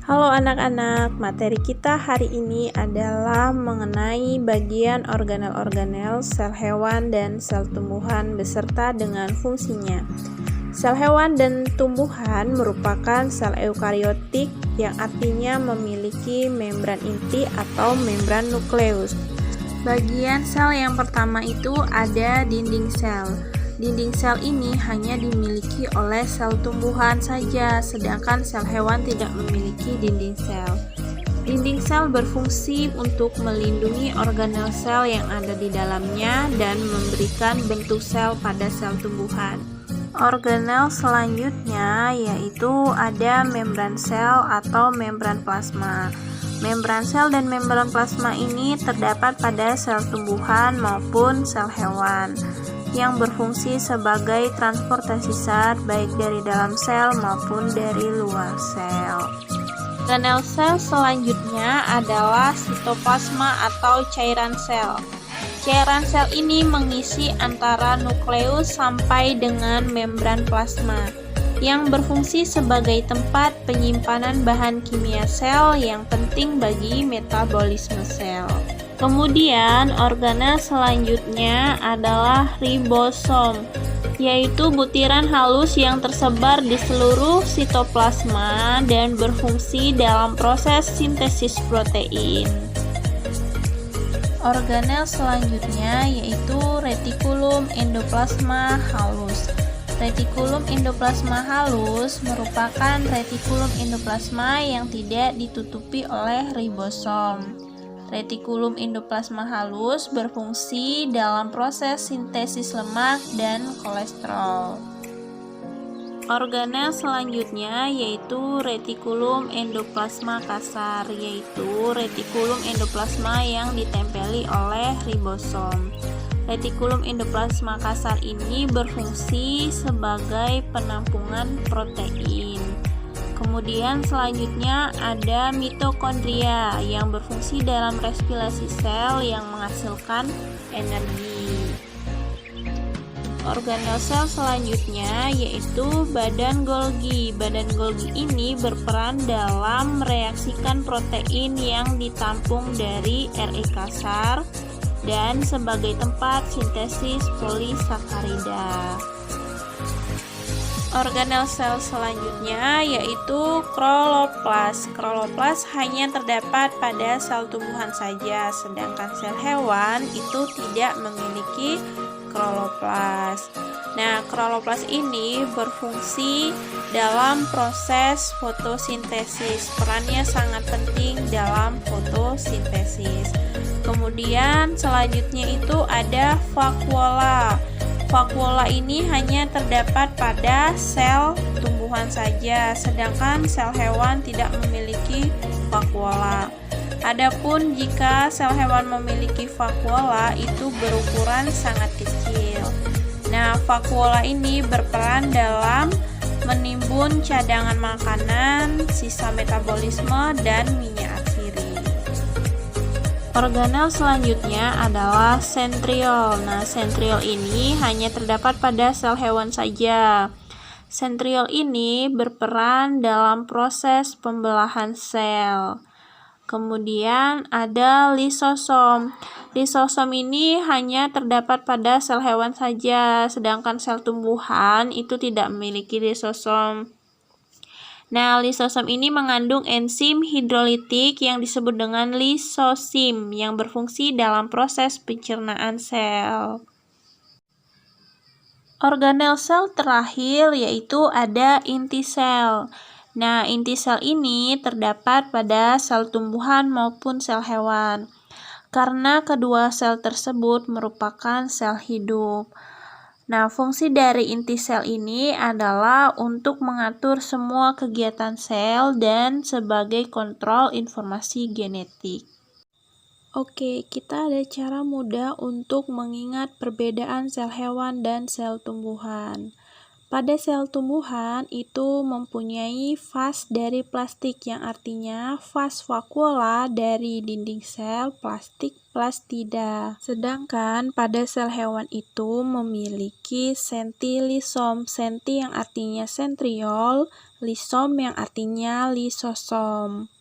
Halo anak-anak, materi kita hari ini adalah mengenai bagian organel-organel sel hewan dan sel tumbuhan beserta dengan fungsinya. Sel hewan dan tumbuhan merupakan sel eukariotik yang artinya memiliki membran inti atau membran nukleus. Bagian sel yang pertama itu ada dinding sel. Dinding sel ini hanya dimiliki oleh sel tumbuhan saja, sedangkan sel hewan tidak memiliki dinding sel. Dinding sel berfungsi untuk melindungi organel sel yang ada di dalamnya dan memberikan bentuk sel pada sel tumbuhan. Organel selanjutnya yaitu ada membran sel atau membran plasma. Membran sel dan membran plasma ini terdapat pada sel tumbuhan maupun sel hewan yang berfungsi sebagai transportasi zat baik dari dalam sel maupun dari luar sel. Organel sel selanjutnya adalah sitoplasma atau cairan sel. Cairan sel ini mengisi antara nukleus sampai dengan membran plasma yang berfungsi sebagai tempat penyimpanan bahan kimia sel yang penting bagi metabolisme sel. Kemudian organel selanjutnya adalah ribosom, yaitu butiran halus yang tersebar di seluruh sitoplasma dan berfungsi dalam proses sintesis protein. Organel selanjutnya yaitu retikulum endoplasma halus. Retikulum endoplasma halus merupakan retikulum endoplasma yang tidak ditutupi oleh ribosom. Retikulum endoplasma halus berfungsi dalam proses sintesis lemak dan kolesterol. Organel selanjutnya yaitu retikulum endoplasma kasar, yaitu retikulum endoplasma yang ditempeli oleh ribosom. Retikulum endoplasma kasar ini berfungsi sebagai penampungan protein. Kemudian selanjutnya ada mitokondria yang berfungsi dalam respirasi sel yang menghasilkan energi. Organel sel selanjutnya yaitu badan Golgi. Badan Golgi ini berperan dalam mereaksikan protein yang ditampung dari RE kasar dan sebagai tempat sintesis polisakarida. Organel sel selanjutnya yaitu kloroplas. Kloroplas hanya terdapat pada sel tumbuhan saja, sedangkan sel hewan itu tidak memiliki kloroplas. Nah, kloroplas ini berfungsi dalam proses fotosintesis. Perannya sangat penting dalam fotosintesis. Kemudian selanjutnya itu ada vakuola. Vakuola ini hanya terdapat pada sel tumbuhan saja, sedangkan sel hewan tidak memiliki vakuola. Adapun jika sel hewan memiliki vakuola, itu berukuran sangat kecil. Nah, vakuola ini berperan dalam menimbun cadangan makanan, sisa metabolisme, dan minyak atsiri. Organel selanjutnya adalah sentriol. Nah, sentriol ini hanya terdapat pada sel hewan saja. Sentriol ini berperan dalam proses pembelahan sel. Kemudian ada lisosom. Lisosom ini hanya terdapat pada sel hewan saja, sedangkan sel tumbuhan itu tidak memiliki lisosom. Nah, lisosom ini mengandung enzim hidrolitik yang disebut dengan lisosim yang berfungsi dalam proses pencernaan sel. Organel sel terakhir yaitu ada inti sel. Nah, inti sel ini terdapat pada sel tumbuhan maupun sel hewan. Karena kedua sel tersebut merupakan sel hidup. Nah, fungsi dari inti sel ini adalah untuk mengatur semua kegiatan sel dan sebagai kontrol informasi genetik. Oke, kita ada cara mudah untuk mengingat perbedaan sel hewan dan sel tumbuhan. Pada sel tumbuhan itu mempunyai vas dari plastik, yang artinya vas vakuola dari dinding sel plastik plastida. Sedangkan pada sel hewan itu memiliki sentilisom, senti yang artinya sentriol, lisom yang artinya lisosom.